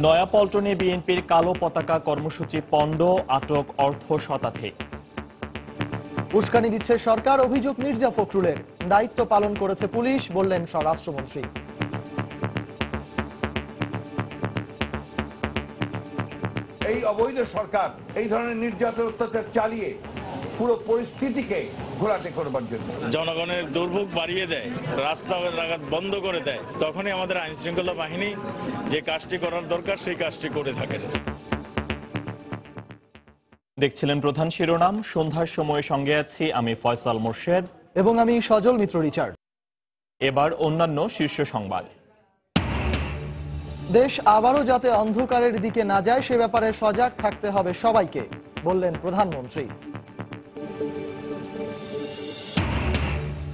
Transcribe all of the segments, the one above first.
নয়াপল্টনে বিএনপির কালো পতাকা কর্মসূচি পণ্ড, আটক অর্থ শতাধিক। উস্কানি দিচ্ছে সরকার, অভিযোগ মির্জা ফখরুলের। দায়িত্ব পালন করেছে পুলিশ, বললেন স্বরাষ্ট্রমন্ত্রী। এই অবৈধ সরকার এই ধরনের নির্যাতন অত্যাচার চালিয়ে পুরো পরিস্থিতিকে ঘোলাটে করবার জন্য জনগণের দুর্ভোগ বাড়িয়ে দেয়, রাস্তাঘাট বন্ধ করে দেয়, তখনই আমাদের আইন শৃঙ্খলা বাহিনী যে কাজটি করার দরকার সেই কাজটি করে থাকে। দেখছিলেন প্রধান শিরোনাম। সন্ধ্যার সময় সঙ্গে আছি আমি ফয়সাল মোর্শেদ এবং আমি সজল মিত্র রিচার্ড। এবার অন্যান্য শীর্ষ সংবাদ। দেশ আবারও যাতে অন্ধকারের দিকে না যায় সে ব্যাপারে সজাগ থাকতে হবে সবাইকে, বললেন প্রধানমন্ত্রী।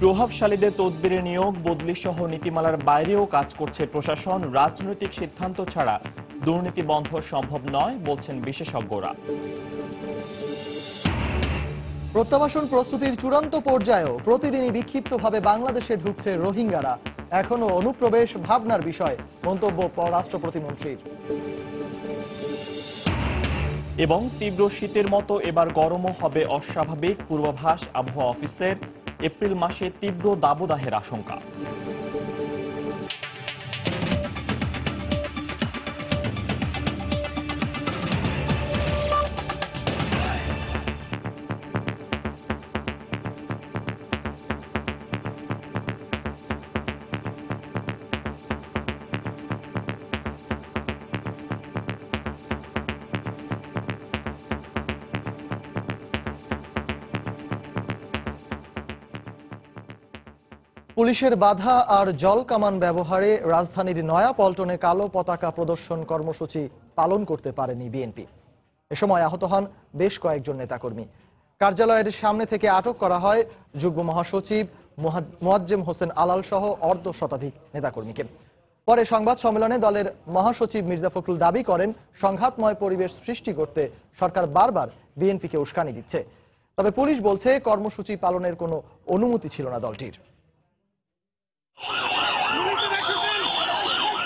প্রভাবশালীদের তদবিরে নিয়োগ, বদলি সহ নীতিমালার বাইরেও কাজ করছে প্রশাসন। রাজনৈতিক সিদ্ধান্ত ছাড়া দুর্নীতি বন্ধ সম্ভব নয়, বলছেন বিশেষজ্ঞরা। প্রত্যাবাসন প্রস্তুতির চূড়ান্ত পর্যায়েও প্রতিদিনই বিক্ষিপ্তভাবে বাংলাদেশে ঢুকছে রোহিঙ্গারা। এখনো অনুপ্রবেশ ভাবনার বিষয়, মন্তব্য পররাষ্ট্র প্রতিমন্ত্রীর। এবং তীব্র শীতের মতো এবার গরমও হবে অস্বাভাবিক, পূর্বাভাস আবহাওয়া অফিসের। এপ্রিল মাসে তীব্র দাবদাহের আশঙ্কা। পুলিশের বাধা আর জল কামান ব্যবহারে রাজধানীর নয়াপল্টনে কালো পতাকা প্রদর্শন কর্মসূচি পালন করতে পারেনি বিএনপি। এ সময় আহত হন বেশ কয়েকজন নেতাকর্মী। কার্যালয়ের সামনে থেকে আটক করা হয় যুগ্ম মহাসচিব মোয়াজ্জেম হোসেন আলাল সহ অর্ধ শতাধিক নেতাকর্মীকে। পরে সংবাদ সম্মেলনে দলের মহাসচিব মির্জা ফখরুল দাবি করেন, সংঘাতময় পরিবেশ সৃষ্টি করতে সরকার বারবার বিএনপিকে উস্কানি দিচ্ছে। তবে পুলিশ বলছে কর্মসূচি পালনের কোনো অনুমতি ছিল না দলটির।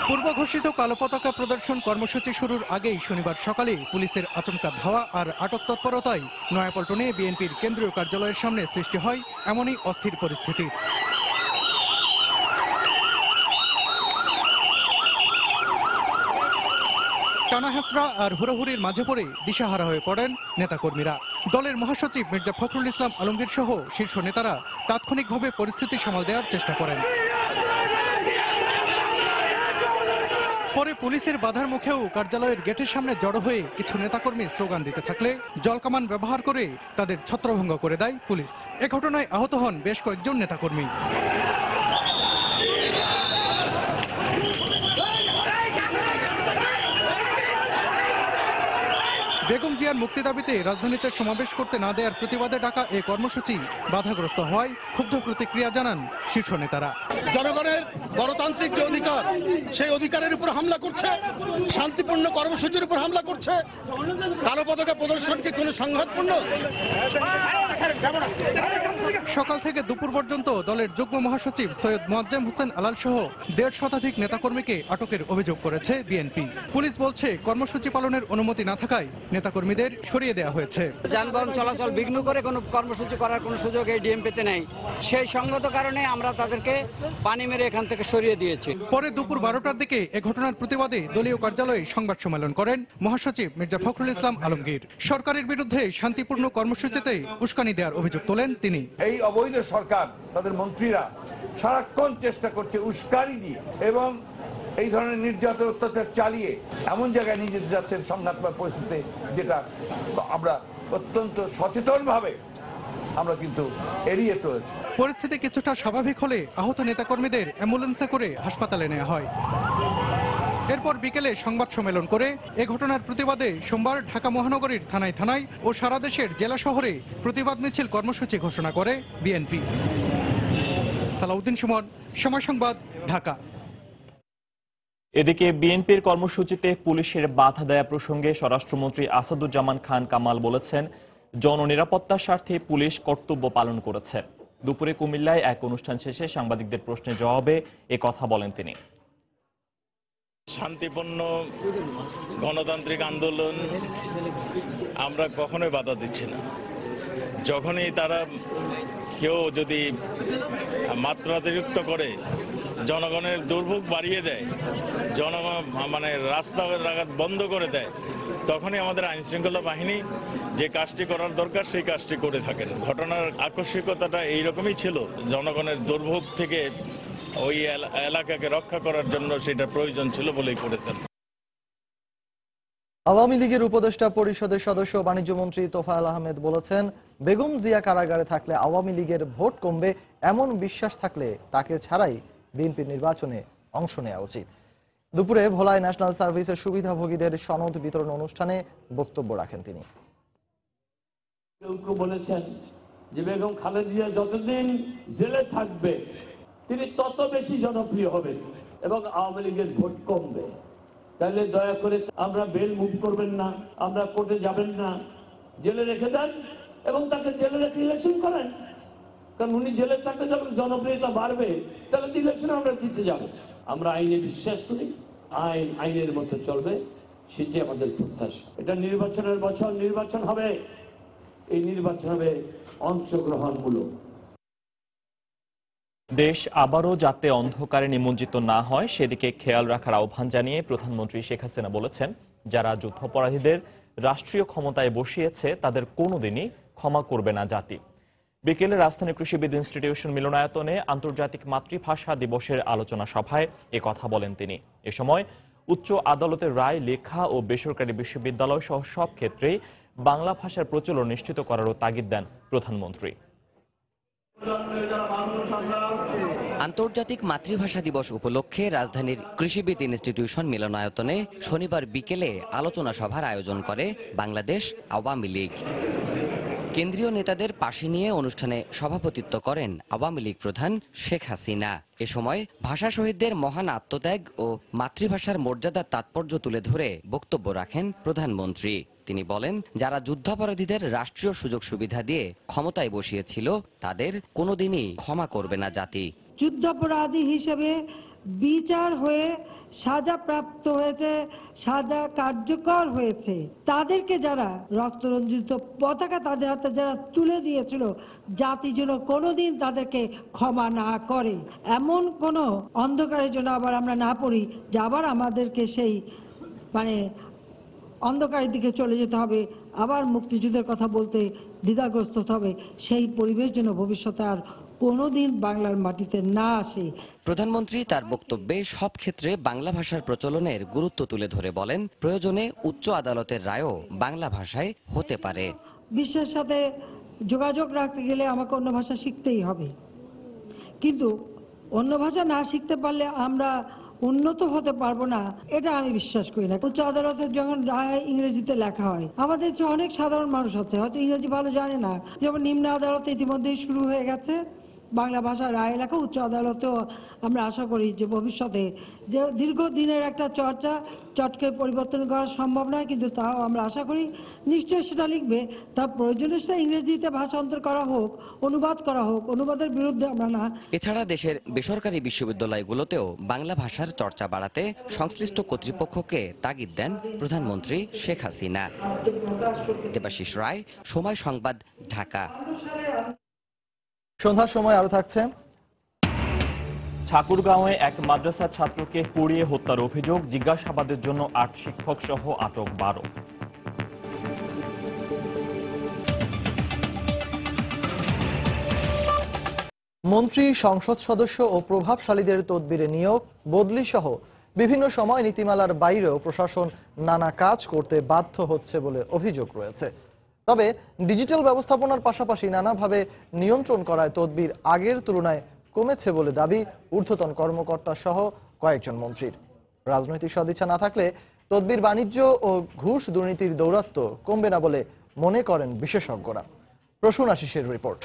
পূর্ব ঘোষিত কালো পতাকা প্রদর্শন কর্মসূচি শুরুর আগেই শনিবার সকালে পুলিশের আচমকা ধাওয়া আর আটক তৎপরতায় নয়াপল্টনে বিএনপির কেন্দ্রীয় কার্যালয়ের সামনে সৃষ্টি হয় এমনই অস্থির পরিস্থিতি। টানাহেঁচড়া আর হুড়োহুড়ির মাঝে পড়ে দিশাহারা হয়ে পড়েন নেতাকর্মীরা। দলের মহাসচিব মির্জা ফখরুল ইসলাম আলমগীর সহ শীর্ষ নেতারা তাৎক্ষণিকভাবে পরিস্থিতি সামাল দেওয়ার চেষ্টা করেন। পরে পুলিশের বাধার মুখেও কার্যালয়ের গেটের সামনে জড়ো হয়ে কিছু নেতাকর্মী স্লোগান দিতে থাকলে জলকামান ব্যবহার করে তাদের ছত্রভঙ্গ করে দেয় পুলিশ। এ ঘটনায় আহত হন বেশ কয়েকজন নেতাকর্মী। বেগম জিয়ার মুক্তি দাবিতে রাজধানীতে সমাবেশ করতে না দেওয়ার প্রতিবাদে ডাকা এই কর্মসূচি বাধাগ্রস্ত হওয়ায় ক্ষুব্ধ প্রতিক্রিয়া জানান শীর্ষ নেতারা। জনগণের গণতান্ত্রিক যে অধিকার, সেই অধিকারের উপর হামলা করছে, শান্তিপূর্ণ কর্মসূচির উপর হামলা করছে। কালো পতাকা প্রদর্শন কি কোনো সংঘাতপূর্ণ? সকাল থেকে দুপুর পর্যন্ত দলের যুগ্ম মহাসচিব সৈয়দ মোয়াজ্জেম হোসেন আলাল সহ 150 শতাধিক নেতাকর্মীকে আটকের অভিযোগ করেছে বিএনপি। পুলিশ বলছে কর্মসূচি পালনের অনুমতি না থাকায় নেতাকর্মীদের সরিয়ে দেওয়া হয়েছে। যানবাহন চলাচল বিঘ্ন করে কোনো কর্মসূচি করার কোনো সুযোগ এই ডিএমপিতে নেই। সেই সঙ্গত কারণে আমরা তাদেরকে পানি মেরে এখান থেকে সরিয়ে দিয়েছি। পরে দুপুর 12টার দিকে এ ঘটনার প্রতিবাদে দলীয় কার্যালয়ে সংবাদ সম্মেলন করেন মহাসচিব মির্জা ফখরুল ইসলাম আলমগীর। সরকারের বিরুদ্ধে শান্তিপূর্ণ কর্মসূচিতে উস্কানি দেওয়ার অভিযোগ তোলেন তিনি। এই অবৈধ সরকার, তাদের মন্ত্রীরা সারাক্ষণ চেষ্টা করছে উস্কানি দিয়ে এবং এই ধরনের নির্যাতন অত্যাচার চালিয়ে এমন জায়গায় নিয়ে যেতে যাচ্ছেন সংঘাতময় পরিস্থিতি, যেটা আমরা অত্যন্ত সচেতনভাবে আমরা কিন্তু এড়িয়ে চলেছি। পরিস্থিতি কিছুটা স্বাভাবিক হলে আহত নেতাকর্মীদের অ্যাম্বুলেন্সে করে হাসপাতালে নেওয়া হয়। এরপর বিকেলে সংবাদ সম্মেলন করে এ ঘটনার প্রতিবাদে সোমবার ঢাকা মহানগরীর থানায় থানায় ও সারা দেশের জেলা শহরে প্রতিবাদ মিছিল কর্মসূচি ঘোষণা করে বিএনপি। সালাউদ্দিন সুমন, সময় সংবাদ, ঢাকা। এদিকে বিএনপির কর্মসূচিতে পুলিশের বাধা দেয়া প্রসঙ্গে স্বরাষ্ট্রমন্ত্রী আসাদুজ্জামান খান কামাল বলেছেন, জননিরাপত্তার স্বার্থে পুলিশ কর্তব্য পালন করেছে। দুপুরে কুমিল্লায় এক অনুষ্ঠান শেষে সাংবাদিকদের প্রশ্নের জবাবে এ কথা বলেন তিনি। শান্তিপূর্ণ গণতান্ত্রিক আন্দোলন আমরা কখনোই বাধা দিচ্ছি না। যখনই তারা কেউ যদি মাত্রাতিরিক্ত করে জনগণের দুর্ভোগ বাড়িয়ে দেয়, জনগণ রাস্তাঘাট বন্ধ করে দেয়, তখনই আমাদের আইনশৃঙ্খলা বাহিনী যে কাজটি করার দরকার সেই কাজটি করে থাকেন। ঘটনার আকস্মিকতাটা এইরকমই ছিল, জনগণের দুর্ভোগ থেকে ওই এলাকাকে রক্ষা করার জন্য সেটা প্রয়োজন ছিল বলেই করেছেন। আওয়ামী লীগের উপদেষ্টা পরিষদের সদস্য বাণিজ্যমন্ত্রী তোফায়েল আহমেদ বলেছেন, বেগম জিয়া কারাগারে থাকলে আওয়ামী লীগের ভোট কমবে এমন বিশ্বাস থাকলে তাকে ছাড়াই বিএনপির নির্বাচনে অংশ নেওয়া উচিত। দুপুরে ভোলায় ন্যাশনাল সার্ভিসের সুবিধাভোগীদের সনদ বিতরণ অনুষ্ঠানে বক্তব্য রাখেন তিনি। কেউ বলেছেন যে বেগম খালেদা জিয়া যতদিন জেলে থাকবে তিনি তত বেশি জনপ্রিয় হবেন এবং আওয়ামী লীগের ভোট কমবে। তাহলে দয়া করে আমরা বেল মুভ করবেন না, আমরা কোর্টে যাবেন না, জেলে রেখে দেন এবং তাকে জেলে রেখে ইলেকশন করেন। কারণ উনি জেলে থাকলে যখন জনপ্রিয়তা বাড়বে তাহলে ইলেকশনে আমরা জিতে যাব। আমরা আইনে বিশ্বাস করি, আইন আইনের মতো চলবে, সেটি আমাদের প্রত্যাশা। এটা নির্বাচনের বছর, নির্বাচন হবে, এই নির্বাচন হবে অংশগ্রহণমূলক। দেশ আবারও যাতে অন্ধকারে নিমজ্জিত না হয় সেদিকে খেয়াল রাখার আহ্বান জানিয়ে প্রধানমন্ত্রী শেখ হাসিনা বলেছেন, যারা যুদ্ধাপরাধীদের রাষ্ট্রীয় ক্ষমতায় বসিয়েছে তাদের কোনোদিনই ক্ষমা করবে না জাতি। বিকেলে রাজধানী কৃষিবিদ ইনস্টিটিউশন মিলনায়তনে আন্তর্জাতিক মাতৃভাষা দিবসের আলোচনা সভায় কথা বলেন তিনি। এ সময় উচ্চ আদালতের রায়, লেখা ও বেসরকারি বিশ্ববিদ্যালয় সহ সব ক্ষেত্রেই বাংলা ভাষার প্রচলন নিশ্চিত করারও তাগিদ দেন প্রধানমন্ত্রী। আন্তর্জাতিক মাতৃভাষা দিবস উপলক্ষে রাজধানীর কৃষিবিদ ইনস্টিটিউশন মিলনায়তনে শনিবার বিকেলে আলোচনা সভার আয়োজন করে বাংলাদেশ আওয়ামী লীগ। কেন্দ্রীয় নেতাদের পাশে নিয়ে অনুষ্ঠানে সভাপতিত্ব করেন আওয়ামী লীগ প্রধান শেখ হাসিনা। এ সময় ভাষা শহীদদের মহান আত্মত্যাগ ও মাতৃভাষার মর্যাদার তাৎপর্য তুলে ধরে বক্তব্য রাখেন প্রধানমন্ত্রী। তিনি বলেন, যারা যুদ্ধাপরাধীদের রাষ্ট্রীয় সুযোগ সুবিধা দিয়ে ক্ষমতায় বসিয়েছিল তাদের কোনোদিনই ক্ষমা করবে না জাতি। যুদ্ধাপরাধী হিসেবে বিচার হয়ে সাজা প্রাপ্ত হয়েছে, সাজা কার্যকর হয়েছে, তাদেরকে যারা রক্তরঞ্জিত পতাকা তাদের হাতে যারা তুলে দিয়েছিল, জাতি যেন কোনোদিন তাদেরকে ক্ষমা না করে, এমন কোনো অন্ধকারের জন্য আবার আমরা না পড়ি যে আবার আমাদেরকে সেই অন্ধকারের দিকে চলে যেতে হবে, আবার মুক্তিযুদ্ধের কথা বলতে দ্বিধাগ্রস্ত হতে হবে। সেই পরিবেশ যেন ভবিষ্যতে আর কোনোদিন বাংলার মাটিতে না আসে। প্রধানমন্ত্রী তার বক্তব্যে সব ক্ষেত্রে বাংলা ভাষার প্রচলনের গুরুত্ব তুলে ধরে বলেন, প্রয়োজনে উচ্চ আদালতের রায়ও বাংলা ভাষায় হতে পারে। বিশ্বের সাথে যোগাযোগ রাখতে গেলে আমাকে অন্য ভাষা শিখতেই হবে, কিন্তু অন্য ভাষা না শিখতে পারলে আমরা উন্নত হতে পারবো না, এটা আমি বিশ্বাস করি না। উচ্চ আদালতের যখন রায় ইংরেজিতে লেখা হয়, আমাদের যে অনেক সাধারণ মানুষ আছে হয়তো ইংরেজি ভালো জানে না, যেমন নিম্ন আদালতে ইতিমধ্যেই শুরু হয়ে গেছে বাংলা ভাষার রায় লেখা। উচ্চ আদালতেও আমরা আশা করি যে ভবিষ্যতে যে দীর্ঘদিনের একটা চর্চা, চটকে পরিবর্তন করা সম্ভব নয়, কিন্তু তাও আমরা আশা করি নিশ্চয়ই সেটা লিখবে। তার প্রয়োজনে সেটা ইংরেজিতে ভাষান্তর করা হোক, অনুবাদ করা হোক, অনুবাদের বিরুদ্ধে আমরা না। এছাড়া দেশের বেসরকারি বিশ্ববিদ্যালয়গুলোতেও বাংলা ভাষার চর্চা বাড়াতে সংশ্লিষ্ট কর্তৃপক্ষকে তাগিদ দেন প্রধানমন্ত্রী শেখ হাসিনা। দেবাশিস রায়, সময় সংবাদ, ঢাকা। সন্ধ্যার সময় আরো থাকছে, ঠাকুরগাঁওয়ে এক মাদ্রাসার ছাত্রকে পুড়িয়ে হত্যার অভিযোগ, জিজ্ঞাসাবাদের জন্য ৮ শিক্ষক সহ আটক ১২। মন্ত্রী, সংসদ সদস্য ও প্রভাবশালীদের তদবিরে নিয়োগ, বদলি সহ বিভিন্ন সময় নীতিমালার বাইরেও প্রশাসন নানা কাজ করতে বাধ্য হচ্ছে বলে অভিযোগ রয়েছে। তবে ডিজিটাল ব্যবস্থাপনার পাশাপাশি নানাভাবে নিয়ন্ত্রণ করায় তদবির আগের তুলনায় কমেছে বলে দাবি ঊর্ধ্বতন কর্মকর্তা সহ কয়েকজন মন্ত্রীর। রাজনৈতিক সদিচ্ছা না থাকলে তদবির বাণিজ্য ও ঘুষ দুর্নীতির দৌরাত্ম্য কমবে না বলে মনে করেন বিশেষজ্ঞরা। প্রসূন আশিসের রিপোর্ট।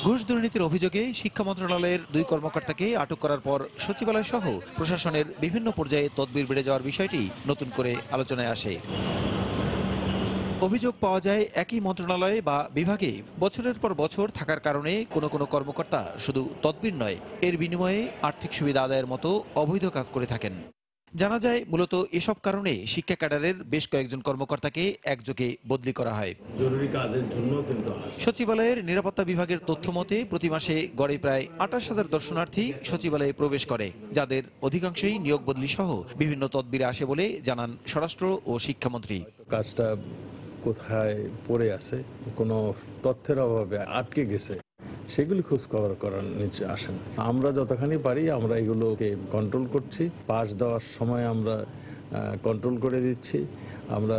ঘুষ দুর্নীতির অভিযোগে শিক্ষা মন্ত্রণালয়ের 2 কর্মকর্তাকে আটক করার পর সচিবালয় সহ প্রশাসনের বিভিন্ন পর্যায়ে তদবির বেড়ে যাওয়ার বিষয়টি নতুন করে আলোচনায় আসে। অভিযোগ পাওয়া যায় একই মন্ত্রণালয়ে বা বিভাগে বছরের পর বছর থাকার কারণে কোনো কোনো কর্মকর্তা শুধু তদবির নয়, এর বিনিময়ে আর্থিক সুবিধা আদায়ের মতো অবৈধ কাজ করে থাকেন। জানা যায় মূলত এসব কারণে শিক্ষা ক্যাডারের বেশ কয়েকজন কর্মকর্তাকে একযোগে বদলি করা হয়। জরুরি কাজের জন্য কিন্তু সচিবালয়ের নিরাপত্তা বিভাগের তথ্য মতে প্রতি মাসে গড়ে প্রায় ২৮,০০০ দর্শনার্থী সচিবালয়ে প্রবেশ করে, যাদের অধিকাংশই নিয়োগ বদলি সহ বিভিন্ন তদবিরে আসে বলে জানান স্বরাষ্ট্র ও শিক্ষামন্ত্রী। কাজটা কোথায় পড়ে আছে, কোনো তথ্যের অভাবে আটকে গেছে, সেগুলি খোঁজ খবর করার নিচে আসেন। আমরা যতখানি পারি আমরা এগুলোকে কন্ট্রোল করছি। পাস দেওয়ার সময় আমরা কন্ট্রোল করে দিচ্ছি। আমরা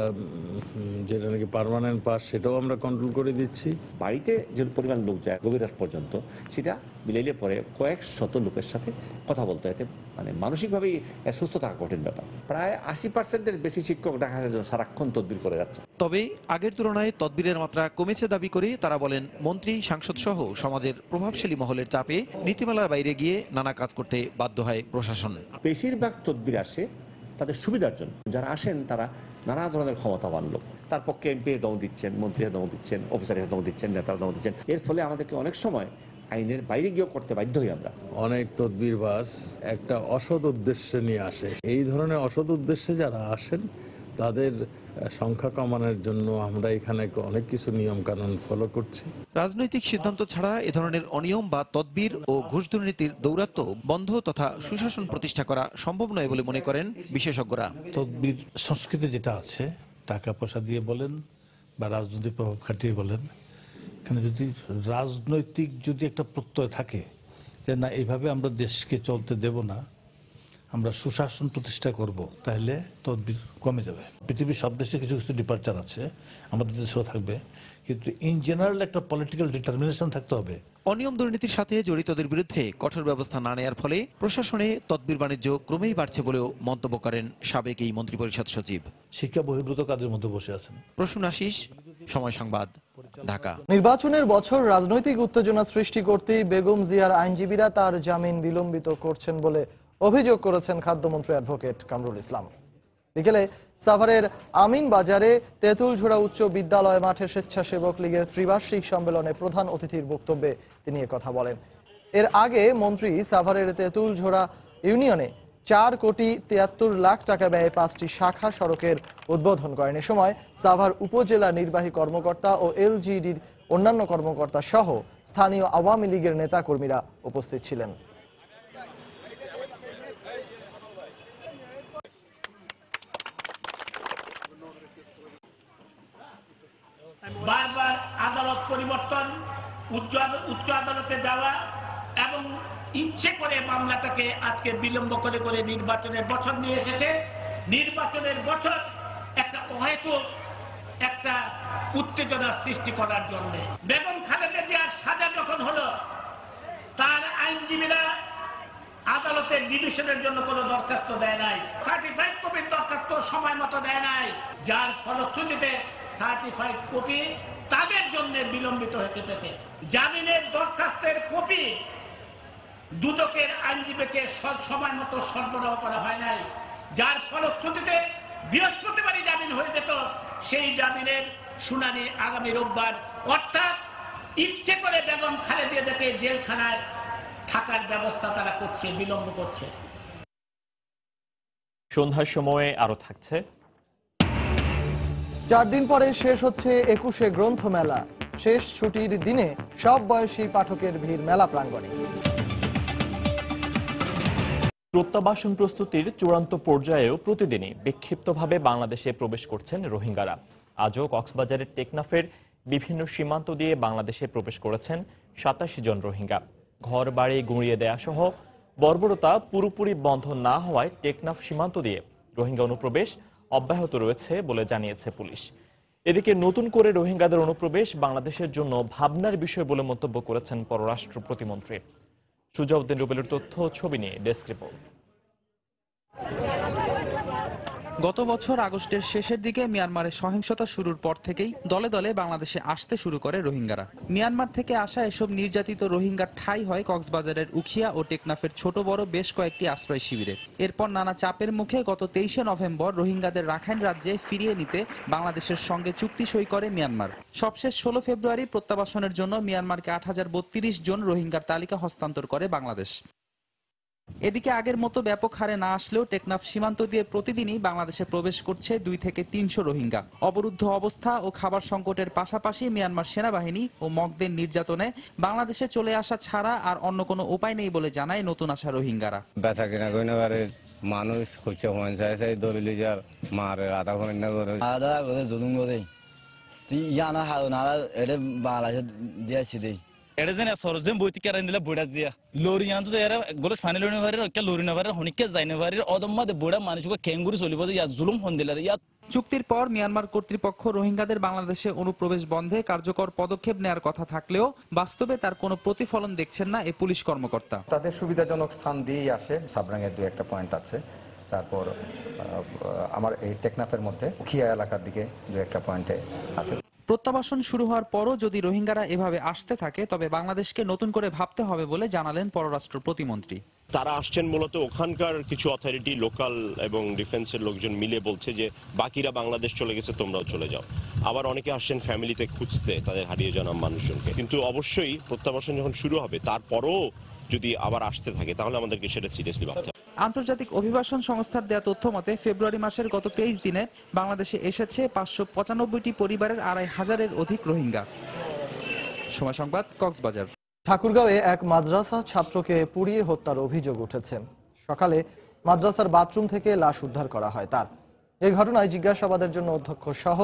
যেটা নাকি পার্মানেন্ট পাস সেটাও আমরা কন্ট্রোল করে দিচ্ছি। বাড়িতে যে পরিমাণ লোক যায় গভীর রাত পর্যন্ত, সেটা মিলাইলে পরে কয়েক শত লোকের সাথে কথা বলতে হয়, মানে মানসিকভাবেই সুস্থ থাকা কঠিন ব্যাপার। প্রায় ৮০%-এর বেশি শিক্ষক দেখা যায় সারাক্ষণ তদবির করে যাচ্ছে। তবে আগের তুলনায় তদবিরের মাত্রা কমেছে দাবি করে তারা বলেন, মন্ত্রী, সাংসদ সহ সমাজের প্রভাবশালী মহলের চাপে নীতিমালার বাইরে গিয়ে নানা কাজ করতে বাধ্য হয় প্রশাসন। বেশিরভাগ তদবির আসে তাদের সুবিধার জন্য। যারা আসেন তারা নানা ধরনের ক্ষমতাবান লোক, তার পক্ষে এমপি দম দিচ্ছেন, মন্ত্রী দম দিচ্ছেন, অফিসারের দম দিচ্ছেন, নেতারা দম দিচ্ছেন। এর ফলে আমাদেরকে অনেক সময় আইনের বাইরে গিয়েও করতে বাধ্য হই আমরা। অনেক তদবিরবাজ একটা অসৎ উদ্দেশ্যে নিয়ে আসে। এই ধরনের অসৎ উদ্দেশ্যে যারা আসেন তাদের সংখ্যা কমানোর জন্য আমরা এখানে অনেক কিছু নিয়ম কানুন ফলো করছি। রাজনৈতিক সিদ্ধান্ত ছাড়া এ ধরনের অনিয়ম বা তদবির ও ঘুষ দুর্নীতির দৌরাত্ম্য বন্ধ তথা সুশাসন প্রতিষ্ঠা করা সম্ভব নয় বলে মনে করেন বিশেষজ্ঞরা। তদবির সংস্কৃতি যেটা আছে, টাকা পয়সা দিয়ে বলেন বা রাজনৈতিক প্রভাব খাটিয়ে বলেন, এখানে যদি রাজনৈতিক একটা প্রত্যয় থাকে যে না, এইভাবে আমরা দেশকে চলতে দেব না, আমরা সুশাসন প্রতিষ্ঠা করব, তাহলে তদবির কমে যাবে। পৃথিবীর সব দেশে কিছু কিছু ডিপার্চার আছে, আমাদের দেশেও থাকবে, কিন্তু ইন জেনারেল একটা পলিটিক্যাল ডিটারমিনেশন থাকতে হবে। অনিয়ম দুর্নীতির সাথে জড়িতদের বিরুদ্ধে কঠোর ব্যবস্থা না নেওয়ার ফলে প্রশাসনে তদবির বাণিজ্য ক্রমেই বাড়ছে বলেও মন্তব্য করেন সাবেক এই মন্ত্রিপরিষদ সচিব। শিক্ষা বহির্ভূত কাজের মধ্যে বসে আছেন। প্রসূন আশিস, সময় সংবাদ, ঢাকা। নির্বাচনের বছর রাজনৈতিক উত্তেজনা সৃষ্টি করতেই বেগম জিয়ার আইনজীবীরা তার জামিন বিলম্বিত করছেন বলে অভিযোগ করেছেন খাদ্যমন্ত্রী অ্যাডভোকেট কামরুল ইসলাম। বিকেলে সাভারের আমিন বাজারে তেঁতুলঝোড়া উচ্চ বিদ্যালয় মাঠে স্বেচ্ছাসেবক লীগের ত্রিবার্ষিক সম্মেলনে প্রধান অতিথির বক্তব্যে তিনি কথা বলেন। এর আগে মন্ত্রী সাভারের তেঁতুলঝোড়া ইউনিয়নে 4 কোটি 73 লাখ টাকা ব্যয়ে 5টি শাখা সড়কের উদ্বোধন করেন। এ সময় সাভার উপজেলা নির্বাহী কর্মকর্তা ও এলজিডির অন্যান্য কর্মকর্তা সহ স্থানীয় আওয়ামী লীগের নেতাকর্মীরা উপস্থিত ছিলেন। বারবার আদালত পরিবর্তন, উচ্চ আদালতে যাওয়া এবং ইচ্ছে করে মামলাটাকে আজকে বিলম্ব করে করে নির্বাচনের বছর নিয়ে এসেছে। নির্বাচনের বছর একটা অহেতুক একটা উত্তেজনা সৃষ্টি করার জন্য। বেগম খালেদা জিয়ার সাজা যখন হলো, তার আইনজীবীরা আদালতের ডিভিশনের জন্য কোনো দরখাস্ত দেয় নাই, সার্টিফাইড কপির দরখাস্ত সময় মতো দেয় নাই, যার ফলশ্রুতিতে সার্টিফাইড কপি তাদের জন্য বিলম্বিত হয়েছে পেতে। জামিনের দরখাস্তের কপি দুদকের আইনজীবীকে সময় মতো সরবরাহ করা হয় নাই, যার ফলশ্রুতিতে বৃহস্পতিবারই জামিন হয়ে যেত। সেই জামিনের শুনানি আগামী রোববার, অর্থাৎ ইচ্ছে করে বেগম খালেদা জিয়াকে জেলখানায় থাকার ব্যবস্থা তারা করছে, বিলম্ব করছে। সন্ধ্যার সময়ে আরো থাকছে। 4 দিন পরে শেষ হচ্ছে 21শে গ্রন্থমেলা। শেষ ছুটির দিনে সব বয়সী পাঠকের ভিড় মেলা প্রাঙ্গণে। প্রত্যাবাসন প্রস্তুতির চূড়ান্ত পর্যায়েও প্রতিদিনই বিক্ষিপ্তভাবে বাংলাদেশে প্রবেশ করছেন রোহিঙ্গারা। আজও কক্সবাজারের টেকনাফের বিভিন্ন সীমান্ত দিয়ে বাংলাদেশে প্রবেশ করেছেন 87 জন রোহিঙ্গা। ঘর বাড়ি গুঁড়িয়ে দেয়া সহ বর্বরতা পুরোপুরি বন্ধ না হওয়ায় টেকনাফ সীমান্ত দিয়ে রোহিঙ্গা অনুপ্রবেশ অব্যাহত রয়েছে বলে জানিয়েছে পুলিশ। এদিকে নতুন করে রোহিঙ্গাদের অনুপ্রবেশ বাংলাদেশের জন্য ভাবনার বিষয় বলে মন্তব্য করেছেন পররাষ্ট্র প্রতিমন্ত্রী। সুজাউদ্দিন রুবেলের তথ্য ছবি নিয়ে ডেস্ক রিপোর্ট। গত বছর আগস্টের শেষের দিকে মিয়ানমারের সহিংসতা শুরুর পর থেকেই দলে দলে বাংলাদেশে আসতে শুরু করে রোহিঙ্গারা। মিয়ানমার থেকে আসা এসব নির্যাতিত রোহিঙ্গার ঠাঁই হয় কক্সবাজারের উখিয়া ও টেকনাফের ছোট বড় বেশ কয়েকটি আশ্রয় শিবিরে। এরপর নানা চাপের মুখে গত 23শে নভেম্বর রোহিঙ্গাদের রাখাইন রাজ্যে ফিরিয়ে নিতে বাংলাদেশের সঙ্গে চুক্তি সই করে মিয়ানমার। সবশেষ 16 ফেব্রুয়ারি প্রত্যাবাসনের জন্য মিয়ানমারকে 8032 জন রোহিঙ্গার তালিকা হস্তান্তর করে বাংলাদেশ। এদিকে আগের মতো ব্যাপক হারে না আসলেও টেকনাফ সীমান্ত দিয়ে প্রতিদিনই বাংলাদেশে প্রবেশ করছে 2 থেকে 300 রোহিঙ্গা। অবরুদ্ধ অবস্থা ও খাবার সংকটের পাশাপাশি মিয়ানমার সেনাবাহিনী ও মগদের নির্যাতনে বাংলাদেশে চলে আসা ছাড়া আর অন্য কোনো উপায় নেই বলে জানায় নতুন আসা রোহিঙ্গারা। ব্যথা কিনা কইনাবারে মানুষ হচ্ছে মন চাইছে দলিল যার মারে আধা ঘন্টা না করে আধা করে জুলুম করে তুই ইয়ানা হারো না এটা বাংলাদেশে দিয়েছি দেই এটা যেন সরজেম বইতে কেরান দিলা বুড়া জিয়া লোরিয়ান তো এরা গোলে ফাইনাল ইউনিভার্সিটি রকে লোরিনাভারে হনিকে যাইনাভারে অদম্মাদে বুড়া মানুষকে কেঙ্গুরি চলিব যে ইয়া জুলুম হন দিলা ইয়া। চুক্তির পর মিয়ানমার কর্তৃপক্ষ রোহিঙ্গাদের বাংলাদেশে অনুপ্রবেশ বন্ধে কার্যকর পদক্ষেপ নেওয়ার কথা থাকলেও বাস্তবে তার কোনো প্রতিফলন দেখছেন না এই পুলিশ কর্মকর্তা। তাদের সুবিধাজনক স্থান দিয়েই আসে। সাবরাঙের 2-1টা পয়েন্ট আছে, তারপর আমার এই টেকনাফের মধ্যে উখিয়া এলাকার দিকে 2-1টা পয়েন্টে আছে। প্রত্যাবাসন শুরু হওয়ার পরও যদি রোহিঙ্গারা এভাবে আসতে থাকে তবে বাংলাদেশকে নতুন করে ভাবতে হবে বলে জানালেন পররাষ্ট্র প্রতিমন্ত্রী। তারা আসছেন মূলত ওখানকার কিছু অথরিটি, লোকাল এবং ডিফেন্সের লোকজন মিলে বলছে যে বাকিরা বাংলাদেশ চলে গেছে, তোমরাও চলে যাও। আবার অনেকে আসছেন ফ্যামিলিতে খুঁজতে তাদের হারিয়ে যাওয়া মানুষজনকে। কিন্তু অবশ্যই প্রত্যাবাসন যখন শুরু হবে তারপরও যদি আবার আসতে থাকে তাহলে আমাদেরকে সেটা সিরিয়াসলি ভাবতে হবে। আন্তর্জাতিক অভিবাসন সংস্থার দেয়া তথ্য মতে ফেব্রুয়ারি মাসের গত 23 দিনে বাংলাদেশে এসেছে 595টি পরিবারের 2500-এর অধিক রোহিঙ্গা। সময় সংবাদ, কক্সবাজার। ঠাকুরগাঁওয়ে এক মাদ্রাসা ছাত্রকে পুড়িয়ে হত্যার অভিযোগ উঠেছে। সকালে মাদ্রাসার বাথরুম থেকে লাশ উদ্ধার করা হয় তার। এই ঘটনায় জিজ্ঞাসাবাদের জন্য অধ্যক্ষ সহ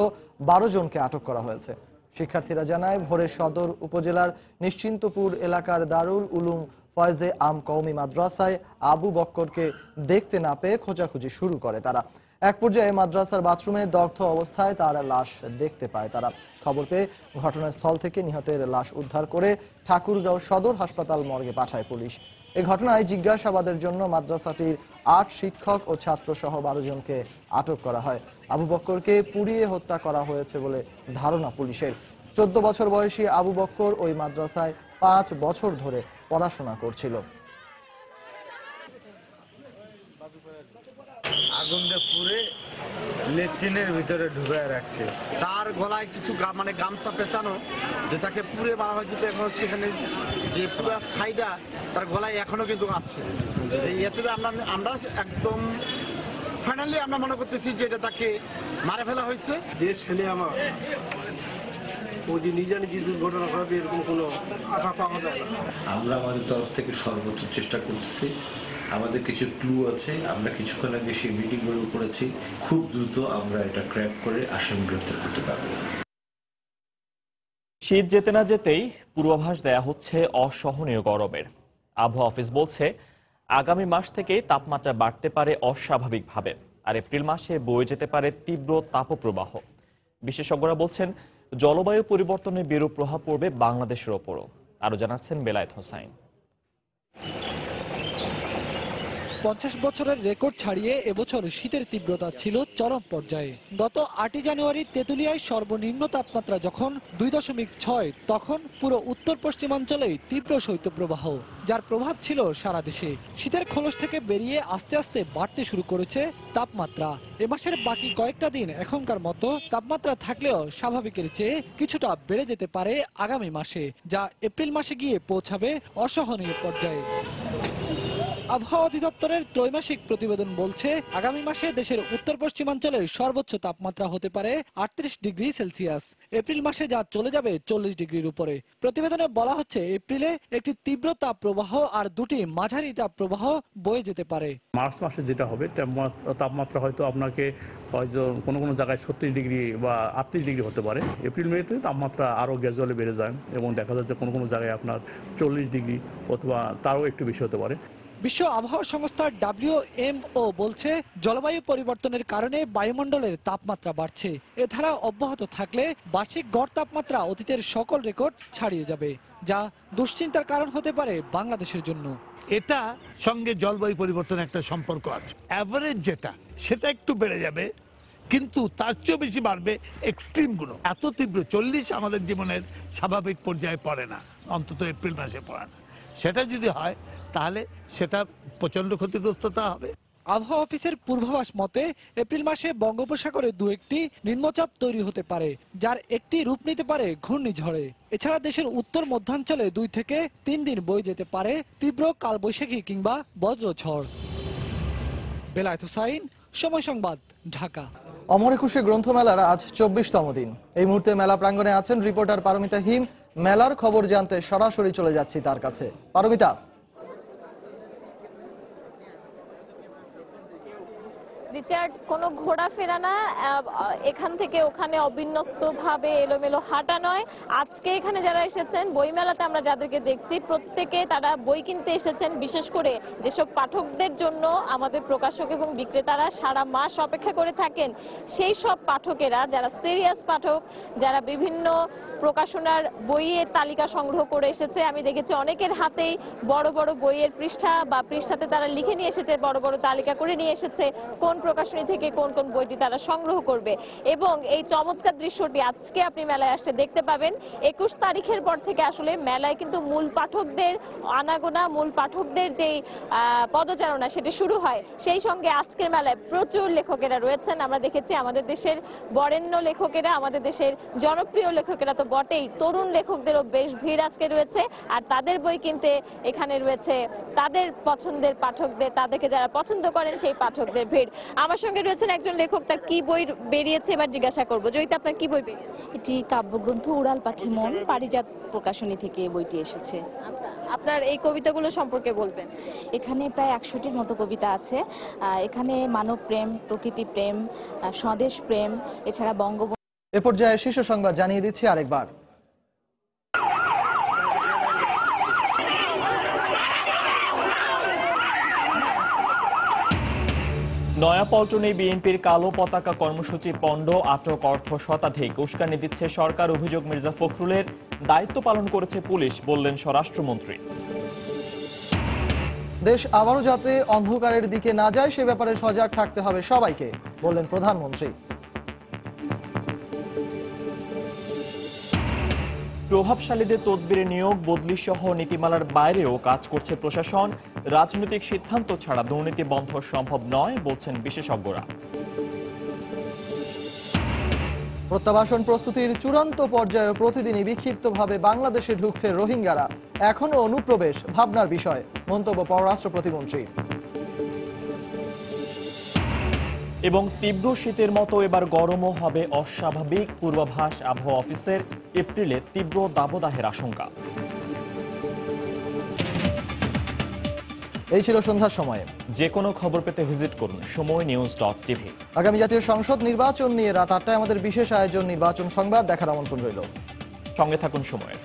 12 জনকে আটক করা হয়েছে। শিক্ষার্থীরা জানায় ভোরে সদর উপজেলার নিশ্চিন্তপুর এলাকার দারুল উলুম ফয়েজে আম কওমি মাদ্রাসায় আবু বক্করকে দেখতে না পেয়ে খোঁজাখুঁজি শুরু করে তারা। এক পর্যায়ে মাদ্রাসার বাথরুমে দগ্ধ অবস্থায় তার লাশ দেখতে পায় তারা। খবর পেয়ে ঘটনাস্থল থেকে নিহতের লাশ উদ্ধার করে ঠাকুরগাঁও সদর হাসপাতাল মর্গে পাঠায় পুলিশ। এই ঘটনায় জিজ্ঞাসাবাদের জন্য মাদ্রাসাটির 8 শিক্ষক ও ছাত্র সহ 12 জনকে আটক করা হয়। আবু বক্করকে পুড়িয়ে হত্যা করা হয়েছে বলে ধারণা পুলিশের। 14 বছর বয়সী আবু বক্কর ওই মাদ্রাসায় 5 বছর ধরে পড়াশোনা করছিল। আগুনটা পুড়ে লেট্রিনের ভিতরে ঢুকায় রাখছে। তার গলায় কিছু মানে গামছা পেঁচানো, যেটাকে পুড়ে মারা হয়েছে। এখন হচ্ছে এখানে যে পুরো ছাইটা তার গলায় এখনো কিন্তু আছে। এতে আমরা একদম ফাইনালি আমরা মনে করতেছি যে এটা তাকে মারা ফেলা হয়েছে। দেশ ছেলে আমার ও যে নিজে নিজে দুর্ঘটনা হবে এরকম কোনো আশা পাওয়া যায় না। আমরা আমাদের তরফ থেকে সর্বোচ্চ চেষ্টা করতেছি। আমাদের কিছু ক্লু আছে, আমরা কিছুক্ষণ আগে সেই মিটিংগুলো করেছি। খুব দ্রুত আমরা এটা ক্র্যাক করে আসামি গ্রেফতার করতে পারবো। শীত যেতে না যেতেই পূর্বাভাস দেয়া হচ্ছে অসহনীয় গরমের। আবহাওয়া অফিস বলছে আগামী মাস থেকে তাপমাত্রা বাড়তে পারে অস্বাভাবিকভাবে, আর এপ্রিল মাসে বয়ে যেতে পারে তীব্র তাপপ্রবাহ। বিশেষজ্ঞরা বলছেন জলবায়ু পরিবর্তনের বিরূপ প্রভাব পড়বে বাংলাদেশের ওপরও। আরো জানাচ্ছেন বেলায়েত হোসাইন। 50 বছরের রেকর্ড ছাড়িয়ে এবছর শীতের তীব্রতা ছিল চরম পর্যায়ে। গত 8 জানুয়ারি তেঁতুলিয়ায় সর্বনিম্ন তাপমাত্রা যখন 2.6, তখন পুরো উত্তর পশ্চিমাঞ্চলেই তীব্র শৈত্যপ্রবাহ, যার প্রভাব ছিল সারা দেশে। শীতের খোলস থেকে বেরিয়ে আস্তে আস্তে বাড়তে শুরু করেছে তাপমাত্রা। এ মাসের বাকি কয়েকটা দিন এখনকার মতো তাপমাত্রা থাকলেও স্বাভাবিকের চেয়ে কিছুটা বেড়ে যেতে পারে আগামী মাসে, যা এপ্রিল মাসে গিয়ে পৌঁছাবে অসহনীয় পর্যায়ে। আবহাওয়া অধিদপ্তরের ত্রৈমাসিক প্রতিবেদন বলছে আগামী মাসে দেশের উত্তর পশ্চিমাঞ্চলে সর্বোচ্চ তাপমাত্রা হতে পারে 38 ডিগ্রি সেলসিয়াস। এপ্রিল মাসে যা চলে যাবে 40 ডিগ্রির উপরে। প্রতিবেদনে বলা হচ্ছে এপ্রিলে একটি তীব্র তাপ প্রবাহ আর 2টি মাঝারি তাপ প্রবাহ বয়ে যেতে পারে। মার্চ মাসে যেটা হবে তাপমাত্রা হয়তো আপনাকে কোনো কোনো জায়গায় 36 ডিগ্রি বা 38 ডিগ্রি হতে পারে। এপ্রিল মেতে তাপমাত্রা আরো গ্যাজুয়ালি বেড়ে যায় এবং দেখা যাচ্ছে কোনো কোনো জায়গায় আপনার 40 ডিগ্রি অথবা তারও একটু বেশি হতে পারে। বিশ্ব আবহাওয়া সংস্থা WMO বলছে জলবায়ু পরিবর্তনের কারণে বায়ুমণ্ডলের তাপমাত্রা বাড়ছে। এ ধারা অব্যাহত থাকলে বার্ষিক গড় তাপমাত্রা অতীতের সকল রেকর্ড ছাড়িয়ে যাবে, যা দুশ্চিন্তার কারণ হতে পারে বাংলাদেশের জন্য। এটা সঙ্গে জলবায়ু পরিবর্তনের একটা সম্পর্ক আছে। অ্যাভারেজ যেটা সেটা একটু বেড়ে যাবে, কিন্তু তার চেয়েও বেশি বাড়বে এক্সট্রিমগুলো। এত তীব্র 40 আমাদের জীবনের স্বাভাবিক পর্যায়ে পড়ে না, অন্তত এপ্রিল মাসে পড়ে না। সেটা যদি হয় তাহলে সেটা প্রচণ্ড ক্ষতিগ্রস্ততা হবে। আবহাওয়া অফিসের পূর্বাভাস মতে এপ্রিল মাসে বঙ্গোপসাগরে দু একটি নিম্নচাপ তৈরি হতে পারে, যার একটি রূপ নিতে পারে ঘূর্ণিঝড়ে। এছাড়া দেশের উত্তর মধ্যাঞ্চলে 2 থেকে 3 দিন বয়ে যেতে পারে তীব্র কালবৈশাখী কিংবা বজ্রঝড়। বেলায়েত হুসাইন, সময় সংবাদ, ঢাকা। অমর একুশে গ্রন্থমেলার আজ 24তম দিন। এই মুহূর্তে মেলা প্রাঙ্গণে আছেন রিপোর্টার পারমিতা হিম। মেলার খবর জানতে সরাসরি চলে যাচ্ছি তার কাছে। পারমিতা, রিচার্ড, কোনো ঘোরাফেরা না, এখান থেকে ওখানে অবিন্যস্তভাবে এলোমেলো হাঁটা নয়। আজকে এখানে যারা এসেছেন বইমেলাতে আমরা যাদেরকে দেখছি প্রত্যেকে তারা বই কিনতে এসেছেন। বিশেষ করে যেসব পাঠকদের জন্য আমাদের প্রকাশক এবং বিক্রেতারা সারা মাস অপেক্ষা করে থাকেন, সেই সব পাঠকেরা যারা সিরিয়াস পাঠক, যারা বিভিন্ন প্রকাশনার বইয়ের তালিকা সংগ্রহ করে এসেছে। আমি দেখেছি অনেকের হাতেই বড় বড় বইয়ের পৃষ্ঠা বা পৃষ্ঠাতে তারা লিখে নিয়ে এসেছে, বড় বড় তালিকা করে নিয়ে এসেছে কোন প্রকাশনী থেকে কোন কোন বইটি তারা সংগ্রহ করবে। এবং এই চমৎকার দৃশ্যটি আজকে আপনি মেলায় আসতে দেখতে পাবেন। 21 তারিখের পর থেকে আসলে মেলায় কিন্তু মূল পাঠকদের আনাগোনা, মূল পাঠকদের যেই পদচারণা সেটি শুরু হয়। সেই সঙ্গে আজকের মেলায় প্রচুর লেখকেরা রয়েছেন। আমরা দেখেছি আমাদের দেশের বরেণ্য লেখকেরা, আমাদের দেশের জনপ্রিয় লেখকেরা তো বটেই, তরুণ লেখকদেরও বেশ ভিড় আজকে রয়েছে। আর তাদের বই কিনতে এখানে রয়েছে তাদের পছন্দের পাঠকদের, তাদেরকে যারা পছন্দ করেন সেই পাঠকদের ভিড়। আমার সঙ্গে রয়েছেন একজন লেখক, তার কি বই বেরিয়েছে এবার জিজ্ঞাসা করবো। জয়িতা, আপনার কি বই বেরিয়েছে? এটি কাব্যগ্রন্থ উড়াল পাখি মন, পারিজাত প্রকাশনী থেকে বইটি এসেছে। আচ্ছা, আপনার এই কবিতাগুলো সম্পর্কে বলবেন। এখানে প্রায় 100টির মতো কবিতা আছে। এখানে মানব প্রেম, প্রকৃতি প্রেম, স্বদেশ প্রেম, এছাড়া বঙ্গবন্ধু। এ পর্যায়ে শীর্ষ সংবাদ জানিয়ে দিচ্ছি আরেকবার। নয়াপল্টনে বিএনপির কালো পতাকা কর্মসূচি পণ্ড, আটক অর্থ শতাধিক। উস্কানি দিচ্ছে সরকার, অভিযোগ মির্জা ফখরুলের। দায়িত্ব পালন করেছে পুলিশ, বললেন স্বরাষ্ট্রমন্ত্রী। দেশ আবারও যাতে অন্ধকারের দিকে না যায় সে ব্যাপারে সজাগ থাকতে হবে সবাইকে, বললেন প্রধানমন্ত্রী। প্রভাবশালীদের তদবিরে নিয়োগ, বদলি সহ নীতিমালার বাইরেও কাজ করছে প্রশাসন। রাজনৈতিক সিদ্ধান্ত ছাড়া দুর্নীতি বন্ধ সম্ভব নয়, বলছেন বিশেষজ্ঞরা। প্রত্যাবাসন প্রস্তুতির চূড়ান্ত পর্যায়ে প্রতিদিনই বিক্ষিপ্তভাবে বাংলাদেশে ঢুকছে রোহিঙ্গারা। এখনো অনুপ্রবেশ ভাবনার বিষয়, মন্তব্য পররাষ্ট্র প্রতিমন্ত্রী। এবং তীব্র শীতের মতো এবার গরমও হবে অস্বাভাবিক, পূর্বাভাস আবহাওয়া অফিসের। এপ্রিলে তীব্র দাবদাহের আশঙ্কা। এই ছিল সন্ধ্যার সময়ে। যে কোনো খবর পেতে ভিজিট করুন সময়নিউজ.tv। আগামী জাতীয় সংসদ নির্বাচন নিয়ে রাত 8টায় আমাদের বিশেষ আয়োজন নির্বাচন সংবাদ দেখার আমন্ত্রণ রইল। সঙ্গে থাকুন সময়ের।